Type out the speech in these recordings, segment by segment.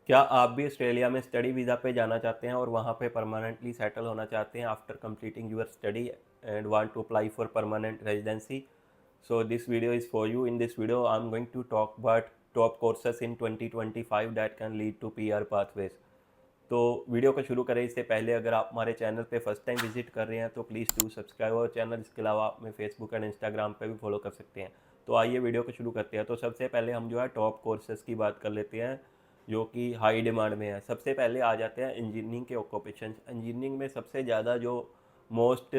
क्या आप भी ऑस्ट्रेलिया में स्टडी वीज़ा पे जाना चाहते हैं और वहाँ पे परमानेंटली सेटल होना चाहते हैं after completing your study and want to apply for permanent residency? So this video is for you. In this video, I'm going to talk about top courses in 2025 that can lead to PR pathways. तो video को शुरू करें इससे पहले अगर आप हमारे channel पे फर्स्ट टाइम विजिट कर रहे हैं तो प्लीज़ डू सब्सक्राइब और चैनल। इसके अलावा आप हमें फेसबुक एंड इंस्टाग्राम पे भी फॉलो कर सकते हैं। तो आइए वीडियो को शुरू करते हैं। तो सबसे पहले हम जो है टॉप कोर्सेज की बात कर लेते हैं जो कि हाई डिमांड में है। सबसे पहले आ जाते हैं इंजीनियरिंग के ऑक्यूपेशन। इंजीनियरिंग में सबसे ज़्यादा जो मोस्ट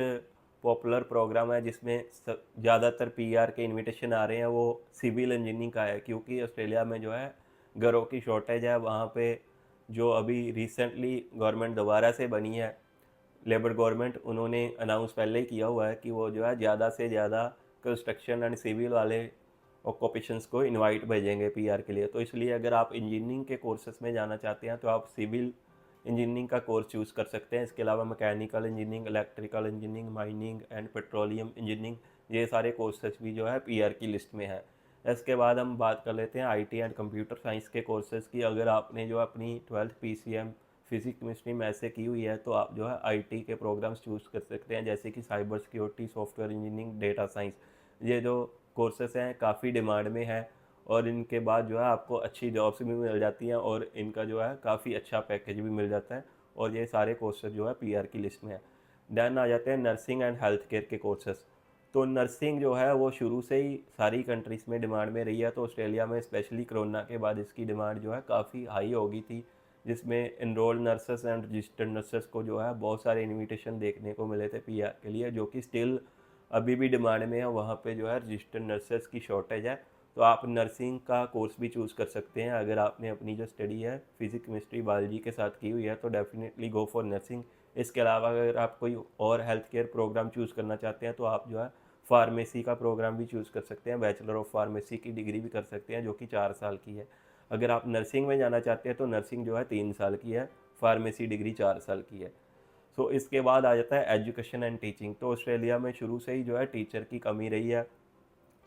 पॉपुलर प्रोग्राम है जिसमें ज़्यादातर पीआर के इनविटेशन आ रहे हैं वो सिविल इंजीनियरिंग का है, क्योंकि ऑस्ट्रेलिया में जो है घरों की शॉर्टेज है। वहाँ पे जो अभी रिसेंटली गवर्नमेंट दोबारा से बनी है, लेबर गवर्नमेंट, उन्होंने अनाउंस पहले ही किया हुआ है कि वो जो है ज़्यादा से ज़्यादा कंस्ट्रक्शन एंड सिविल वाले ऑक्यूपेशंस को इनवाइट भेजेंगे पीआर के लिए। तो इसलिए अगर आप इंजीनियरिंग के कोर्सेज में जाना चाहते हैं तो आप सिविल इंजीनियरिंग का कोर्स चूज़ कर सकते हैं। इसके अलावा mechanical engineering, electrical engineering, mining and petroleum engineering, ये सारे कोर्सेज भी जो है पीआर की लिस्ट में है। इसके बाद हम बात कर लेते हैं आईटी एंड कंप्यूटर साइंस के कोर्सेज़ की। अगर आपने जो अपनी 12th पीसीएम फिजिक्स केमिस्ट्री में ऐसे की हुई है तो आप जो है आईटी के प्रोग्राम्स चूज़ कर सकते हैं, जैसे कि cyber security, software engineering, data science. ये जो कोर्सेस हैं काफ़ी डिमांड में है और इनके बाद जो है आपको अच्छी जॉब्स भी मिल जाती हैं और इनका जो है काफ़ी अच्छा पैकेज भी मिल जाता है। और ये सारे कोर्सेज जो है पीआर की लिस्ट में है। देन आ जाते हैं नर्सिंग एंड हेल्थ केयर के कोर्सेज। तो नर्सिंग जो है वो शुरू से ही सारी कंट्रीज़ में डिमांड में रही है। तो ऑस्ट्रेलिया में स्पेशली कोरोना के बाद इसकी डिमांड जो है काफ़ी हाई हो गई थी, जिसमें enrolled nurses and registered nurses को जो है बहुत सारे इनविटेशन देखने को मिले थे पीआर के लिए, जो कि स्टिल अभी भी डिमांड में है। वहाँ पे जो है रजिस्टर्ड नर्सेस की शॉर्टेज है। तो आप नर्सिंग का कोर्स भी चूज़ कर सकते हैं। अगर आपने अपनी जो स्टडी है फिजिक्स केमिस्ट्री बायोलॉजी के साथ की हुई है तो डेफिनेटली गो फॉर नर्सिंग। इसके अलावा अगर आप कोई और हेल्थ केयर प्रोग्राम चूज़ करना चाहते हैं तो आप जो है फार्मेसी का प्रोग्राम भी चूज़ कर सकते हैं। बैचलर ऑफ फार्मेसी की डिग्री भी कर सकते हैं जो कि 4 साल की है। अगर आप नर्सिंग में जाना चाहते हैं तो नर्सिंग जो है 3 साल की है, फार्मेसी डिग्री 4 साल की है। सो इसके बाद आ जाता है एजुकेशन एंड टीचिंग। तो ऑस्ट्रेलिया में शुरू से ही जो है टीचर की कमी रही है।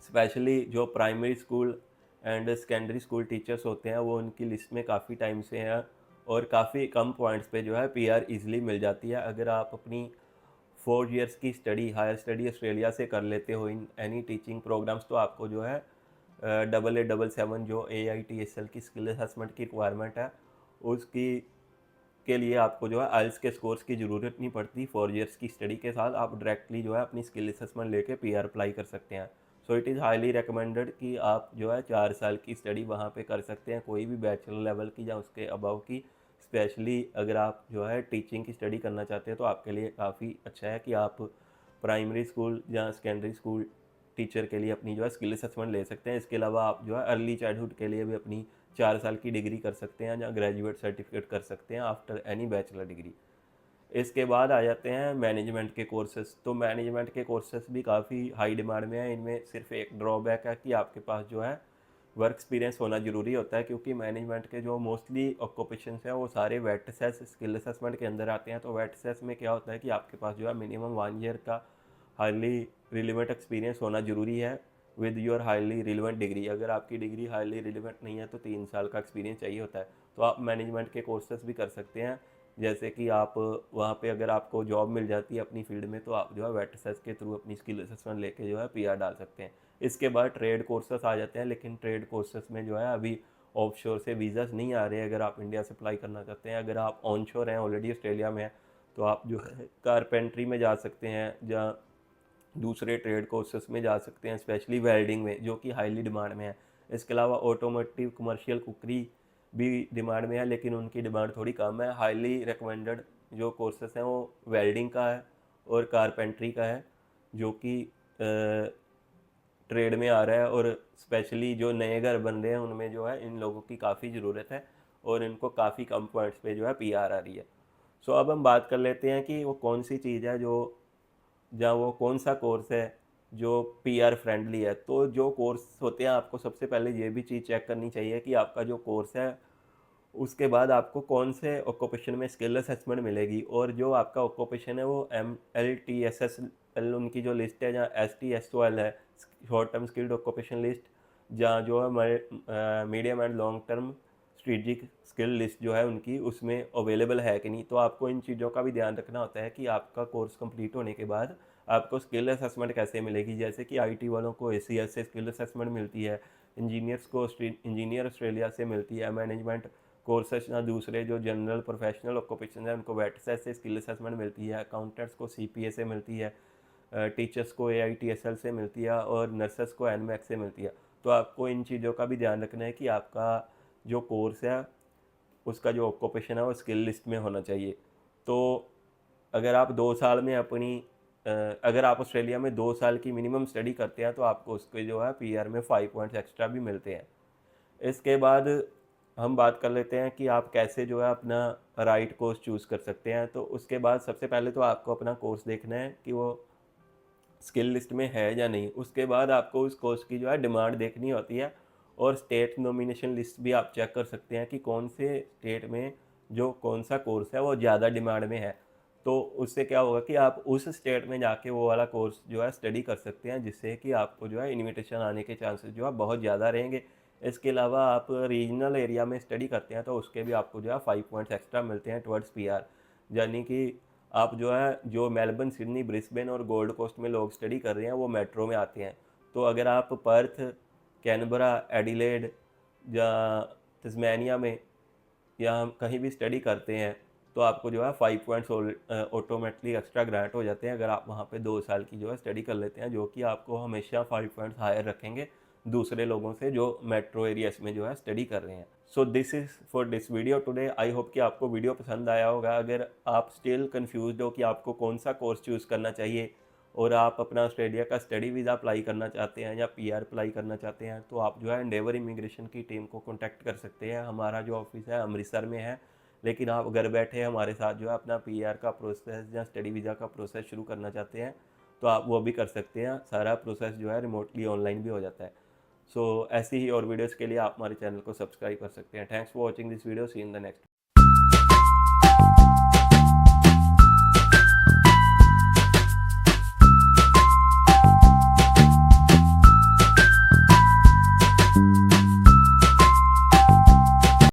स्पेशली जो primary school and secondary school teachers होते हैं वो उनकी लिस्ट में काफ़ी टाइम से हैं और काफ़ी कम पॉइंट्स पे जो है पीआर इजीली मिल जाती है। अगर आप अपनी 4 इयर्स की स्टडी, हायर स्टडी ऑस्ट्रेलिया से कर लेते हो इन एनी टीचिंग प्रोग्राम्स, तो आपको जो है 8877 जो AITSL की स्किल असेसमेंट की रिक्वायरमेंट है उसकी के लिए आपको जो है आइल्स के स्कोर्स की ज़रूरत नहीं पड़ती। 4 इयर्स की स्टडी के साथ आप डायरेक्टली जो है अपनी स्किल असेसमेंट लेके पीआर अप्लाई कर सकते हैं। So it is highly recommended कि आप जो है 4 साल की स्टडी वहाँ पे कर सकते हैं, कोई भी बैचलर लेवल की या उसके अबव की। स्पेशली अगर आप जो है टीचिंग की स्टडी करना चाहते हैं तो आपके लिए काफ़ी अच्छा है कि आप प्राइमरी स्कूल या सेकेंडरी स्कूल टीचर के लिए अपनी जो है स्किल असेसमेंट ले सकते हैं। इसके अलावा आप जो है अर्ली चाइल्डहुड के लिए भी अपनी 4 साल की डिग्री कर सकते हैं या ग्रेजुएट सर्टिफिकेट कर सकते हैं आफ्टर एनी बैचलर डिग्री। इसके बाद आ जाते हैं मैनेजमेंट के कोर्सेज। तो मैनेजमेंट के कोर्सेज भी काफ़ी हाई डिमांड में है। इनमें सिर्फ एक ड्रॉबैक है कि आपके पास जो है वर्क एक्सपीरियंस होना ज़रूरी होता है, क्योंकि मैनेजमेंट के जो मोस्टली ऑक्यूपेशंस हैं वो सारे वेट सेस स्किल असेसमेंट के अंदर आते हैं। तो वेट सेस में क्या होता है कि आपके पास जो है मिनिमम 1 ईयर का हाईली रिलेवेंट एक्सपीरियंस होना ज़रूरी है with your highly relevant degree. अगर आपकी डिग्री हाईली रिलेवेंट नहीं है तो 3 साल का एक्सपीरियंस चाहिए होता है। तो आप मैनेजमेंट के कोर्सेज भी कर सकते हैं, जैसे कि आप वहाँ पे अगर आपको जॉब मिल जाती है अपनी फील्ड में तो आप जो है वेट सेस के थ्रू अपनी स्किल असेसमेंट लेके जो है पीआर डाल सकते हैं। इसके बाद ट्रेड कोर्सेस आ जाते हैं, लेकिन ट्रेड कोर्सेस में जो है अभी ऑफशोर से वीज़ास नहीं आ रहे हैं अगर आप इंडिया से अप्लाई करना चाहते हैं। अगर आप ऑनशोर हैं, ऑलरेडी ऑस्ट्रेलिया में हैं, तो आप जो है कारपेंट्री में जा सकते हैं या दूसरे ट्रेड कोर्सेस में जा सकते हैं, स्पेशली वेल्डिंग में जो कि हाईली डिमांड में है। इसके अलावा ऑटोमोटिव, कमर्शियल, कुकरी भी डिमांड में है, लेकिन उनकी डिमांड थोड़ी कम है। हाईली रिकमेंडेड जो कोर्सेस हैं वो वेल्डिंग का है और कारपेंट्री का है, जो कि ट्रेड में आ रहा है। और स्पेशली जो नए घर बन रहे हैं उनमें जो है इन लोगों की काफ़ी ज़रूरत है और इनको काफ़ी कम पॉइंट्स पे जो है पीआर आ रही है। सो अब हम बात कर लेते हैं कि वो कौन सी चीज़ है जो, जहाँ वो कौन सा कोर्स है जो पीआर फ्रेंडली है। तो जो कोर्स होते हैं आपको सबसे पहले ये भी चीज़ चेक करनी चाहिए कि आपका जो कोर्स है उसके बाद आपको कौन से ऑक्यूपेशन में स्किल असेसमेंट मिलेगी। और जो आपका ऑक्यूपेशन है वो MLTSS उनकी जो लिस्ट है, जहाँ STSOL है, short term skilled occupation list, जहाँ जो है medium and long term strategic skill list जो है उनकी उसमें अवेलेबल है कि नहीं। तो आपको इन चीज़ों का भी ध्यान रखना होता है कि आपका कोर्स कंप्लीट होने के बाद आपको स्किल असेसमेंट कैसे मिलेगी। जैसे कि आईटी वालों को एसीएस से स्किल असेसमेंट मिलती है, इंजीनियर्स को इंजीनियर ऑस्ट्रेलिया से मिलती है, मैनेजमेंट कोर्सेज या दूसरे जो जनरल प्रोफेशनल ऑक्यूपेशन है उनको वेटसेस से स्किल असेसमेंट मिलती है, अकाउंटेंट्स को सीपीए से मिलती है, टीचर्स को एआईटीएसएल से मिलती है और नर्सेस को एनमैक से मिलती है। तो आपको इन चीज़ों का भी ध्यान रखना है कि आपका जो कोर्स है उसका जो ऑक्यूपेशन है वो स्किल लिस्ट में होना चाहिए। तो अगर आप 2 साल में अगर आप ऑस्ट्रेलिया में 2 साल की मिनिमम स्टडी करते हैं तो आपको उसके जो है पीआर में 5 पॉइंट्स एक्स्ट्रा भी मिलते हैं। इसके बाद हम बात कर लेते हैं कि आप कैसे जो है अपना राइट कोर्स चूज़ कर सकते हैं। तो उसके बाद सबसे पहले तो आपको अपना कोर्स देखना है कि वो स्किल लिस्ट में है या नहीं। उसके बाद आपको उस कोर्स की जो है डिमांड देखनी होती है और स्टेट नॉमिनेशन लिस्ट भी आप चेक कर सकते हैं कि कौन से स्टेट में जो कौन सा कोर्स है वो ज़्यादा डिमांड में है। तो उससे क्या होगा कि आप उस स्टेट में जाके वो वाला कोर्स जो है स्टडी कर सकते हैं, जिससे कि आपको जो है इनविटेशन आने के चांसेस जो है बहुत ज़्यादा रहेंगे। इसके अलावा आप रीजनल एरिया में स्टडी करते हैं तो उसके भी आपको जो है 5 पॉइंट्स एक्स्ट्रा मिलते हैं टुवर्ड्स पीआर। यानी कि आप जो है जो मेलबर्न, सिडनी, ब्रिस्बेन और गोल्ड कोस्ट में लोग स्टडी कर रहे हैं वो मेट्रो में आते हैं। तो अगर आप पर्थ, कैनबरा, एडिलेड या तस्मानिया में या कहीं भी स्टडी करते हैं तो आपको जो है 5 पॉइंट्स ऑटोमेटिकली एक्स्ट्रा ग्रांट हो जाते हैं अगर आप वहाँ पे 2 साल की जो है स्टडी कर लेते हैं, जो कि आपको हमेशा 5 पॉइंट्स हायर रखेंगे दूसरे लोगों से जो मेट्रो एरियाज में जो है स्टडी कर रहे हैं। So this is for this video today. I hope कि आपको वीडियो पसंद आया होगा। अगर आप स्टिल कंफ्यूज्ड हो कि आपको कौन सा कोर्स चूज़ करना चाहिए और आप अपना ऑस्ट्रेलिया का स्टडी वीज़ा अप्लाई करना चाहते हैं या पीआर अप्लाई करना चाहते हैं, तो आप जो है एंडेवर इमिग्रेशन की टीम को कॉन्टैक्ट कर सकते हैं। हमारा जो ऑफिस है अमृतसर में है, लेकिन आप घर बैठे हमारे साथ जो है अपना पीआर का प्रोसेस या स्टडी वीज़ा का प्रोसेस शुरू करना चाहते हैं तो आप वो भी कर सकते हैं। सारा प्रोसेस जो है रिमोटली ऑनलाइन भी हो जाता है। सो ऐसी ही और वीडियोज़ के लिए आप हमारे चैनल को सब्सक्राइब कर सकते हैं। Thanks for watching this video, see in the next.